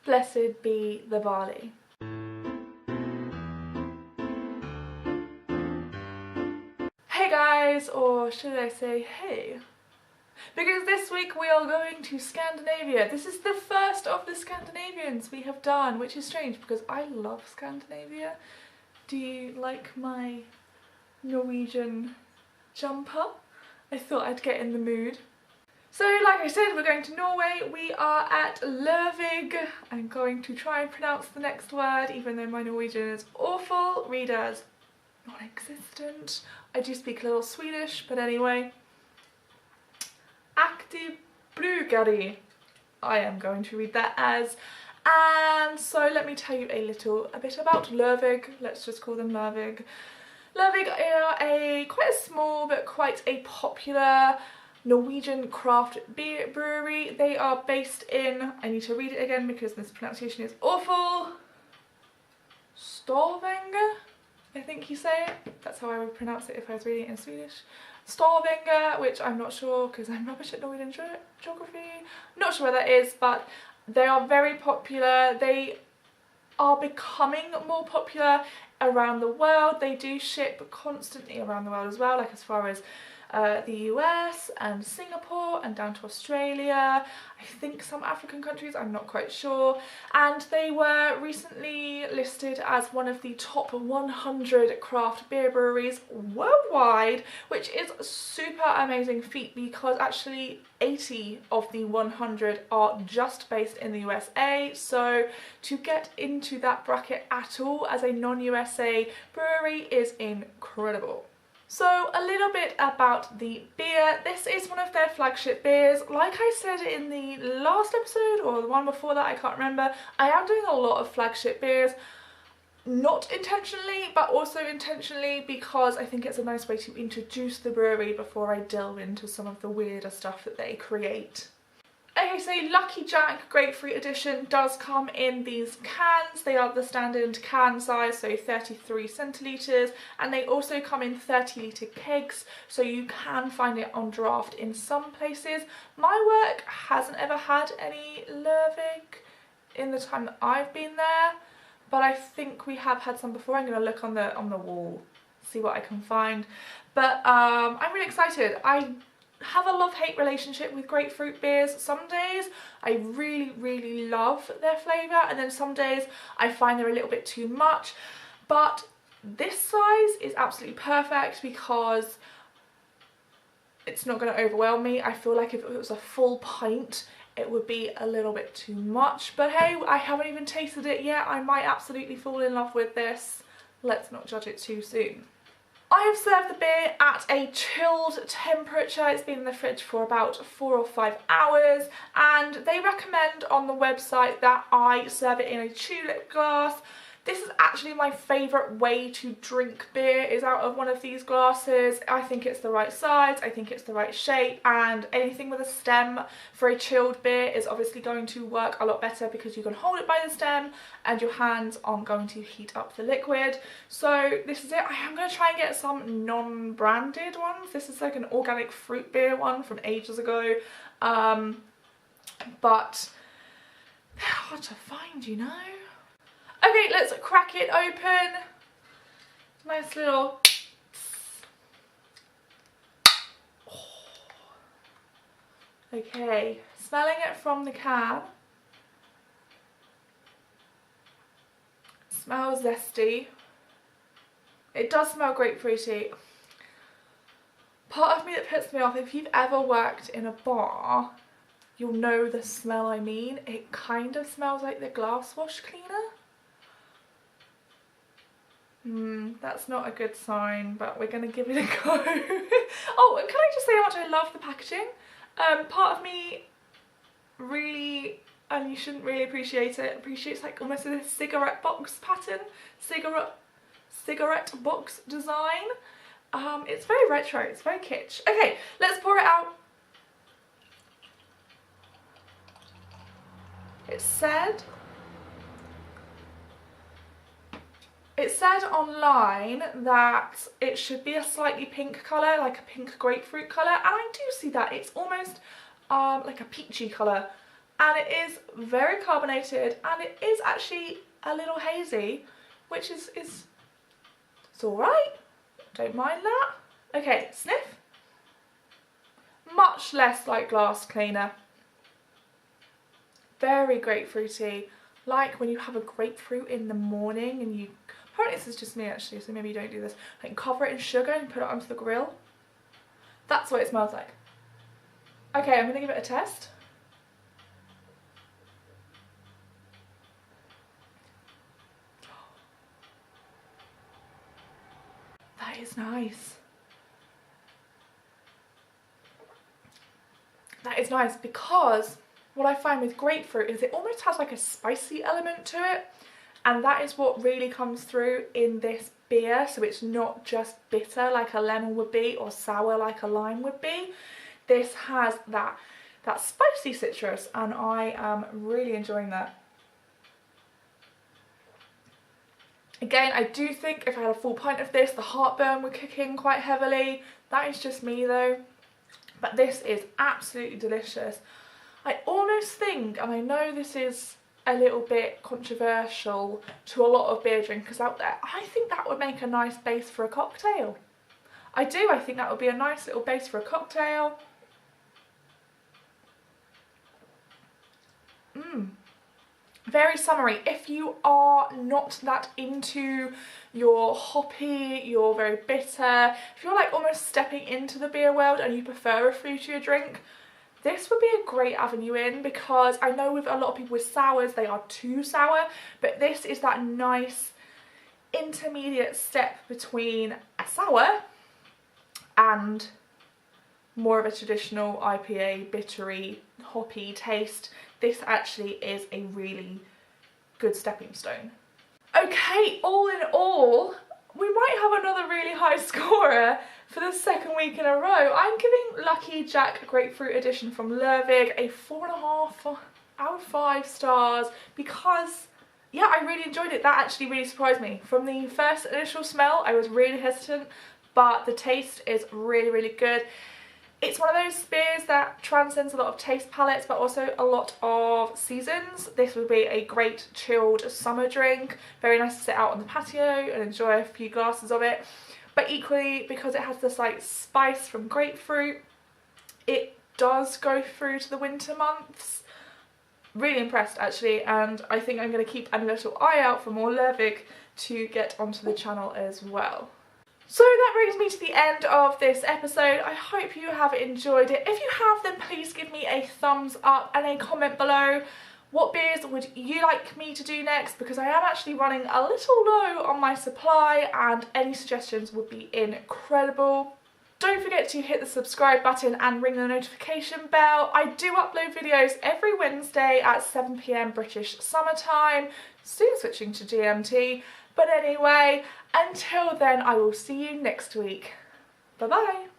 Blessed be the barley. Hey guys, or should I say hey? Because this week we are going to Scandinavia. This is the first of the Scandinavians we have done, which is strange because I love Scandinavia. Do you like my Norwegian jumper? I thought I'd get in the mood. So like I said, we're going to Norway. We are at Lervig. I'm going to try and pronounce the next word, even though my Norwegian is awful. Read as non-existent. I do speak a little Swedish, but anyway. Aktiebryggeri. I am going to read that as. And so let me tell you a bit about Lervig. Let's just call them Lervig. Lervig are quite a small but quite a popular Norwegian craft beer brewery. They are based in, I need to read it again because this pronunciation is awful, Stavanger, I think you say it. That's how I would pronounce it if I was reading it in Swedish. Stavanger, which I'm not sure because I'm rubbish at Norwegian geography. Not sure where that is, but they are very popular. They are becoming more popular around the world. They do ship constantly around the world as well, like as far as the US and Singapore and down to Australia, I think some African countries, I'm not quite sure. And they were recently listed as one of the top 100 craft beer breweries worldwide, which is a super amazing feat because actually 80 of the 100 are just based in the USA. So to get into that bracket at all as a non-USA brewery is incredible. So a little bit about the beer. This is one of their flagship beers. Like I said in the last episode or the one before that, I can't remember, I am doing a lot of flagship beers. Not intentionally, but also intentionally because I think it's a nice way to introduce the brewery before I delve into some of the weirder stuff that they create. Okay, so Lucky Jack Grapefruit Edition does come in these cans. They are the standard can size, so 33 centilitres, and they also come in 30-litre kegs, so you can find it on draft in some places. My work hasn't ever had any Lervig in the time that I've been there, but I think we have had some before. I'm going to look on the wall, see what I can find. But I'm really excited. I have a love-hate relationship with grapefruit beers. Some days I really love their flavour, and then some days I find they're a little bit too much. But this size is absolutely perfect because it's not going to overwhelm me. I feel like if it was a full pint it would be a little bit too much, but hey, I haven't even tasted it yet. I might absolutely fall in love with this. Let's not judge it too soon. I have served the beer at a chilled temperature. It's been in the fridge for about 4 or 5 hours, and they recommend on the website that I serve it in a tulip glass. This is actually my favourite way to drink beer, is out of one of these glasses. I think it's the right size, I think it's the right shape, and anything with a stem for a chilled beer is obviously going to work a lot better because you can hold it by the stem and your hands aren't going to heat up the liquid. So this is it. I am going to try and get some non-branded ones. This is like an organic fruit beer one from ages ago, but they're hard to find, you know. Okay, let's crack it open. Nice little. Okay, smelling it from the can. Smells zesty. It does smell grapefruity. Part of me that puts me off, if you've ever worked in a bar, you'll know the smell I mean. It kind of smells like the glass wash cleaner. That's not a good sign, but we're going to give it a go. Oh, and can I just say how much I love the packaging? Part of me really, and you shouldn't really appreciate it, appreciates like almost a cigarette box pattern, cigarette box design. It's very retro, it's very kitsch. Okay, let's pour it out. It said online that it should be a slightly pink colour, like a pink grapefruit colour, and I do see that. It's almost like a peachy colour, and it is very carbonated, and it is actually a little hazy, which is it's alright, don't mind that. Okay, sniff. Much less like glass cleaner. Very grapefruity, like when you have a grapefruit in the morning and you, apparently this is just me actually, so maybe you don't do this, like cover it in sugar and put it onto the grill. That's what it smells like. Okay, I'm going to give it a test. That is nice. That is nice because what I find with grapefruit is it almost has like a spicy element to it, and that is what really comes through in this beer. So it's not just bitter like a lemon would be or sour like a lime would be. This has that spicy citrus, and I am really enjoying that. Again, I do think if I had a full pint of this, the heartburn would kick in quite heavily. That is just me though. But this is absolutely delicious. I almost think, and I know this is a little bit controversial to a lot of beer drinkers out there, I think that would make a nice base for a cocktail. I do, I think that would be a nice little base for a cocktail. Very summery. If you are not that into your hoppy, you're very bitter, if you're like almost stepping into the beer world and you prefer a fruitier drink, this would be a great avenue in, because I know with a lot of people with sours, they are too sour, but this is that nice intermediate step between a sour and more of a traditional IPA, bittery, hoppy taste. This actually is a really good stepping stone. Okay, all in all, we might have another really high scorer for the second week in a row. I'm giving Lucky Jack Grapefruit Edition from Lervig a 4.5 out of 5 stars because, yeah, I really enjoyed it. That actually really surprised me. From the first initial smell, I was really hesitant, but the taste is really, really good. It's one of those beers that transcends a lot of taste palettes, but also a lot of seasons. This would be a great chilled summer drink. Very nice to sit out on the patio and enjoy a few glasses of it. But equally, because it has this like spice from grapefruit, it does go through to the winter months. Really impressed actually, and I think I'm going to keep a little eye out for more Lervig to get onto the channel as well. So that brings me to the end of this episode. I hope you have enjoyed it. If you have, then please give me a thumbs up and a comment below. What beers would you like me to do next? Because I am actually running a little low on my supply, and any suggestions would be incredible. Don't forget to hit the subscribe button and ring the notification bell. I do upload videos every Wednesday at 7 PM British Summer Time, soon switching to GMT. But anyway, until then, I will see you next week. Bye bye.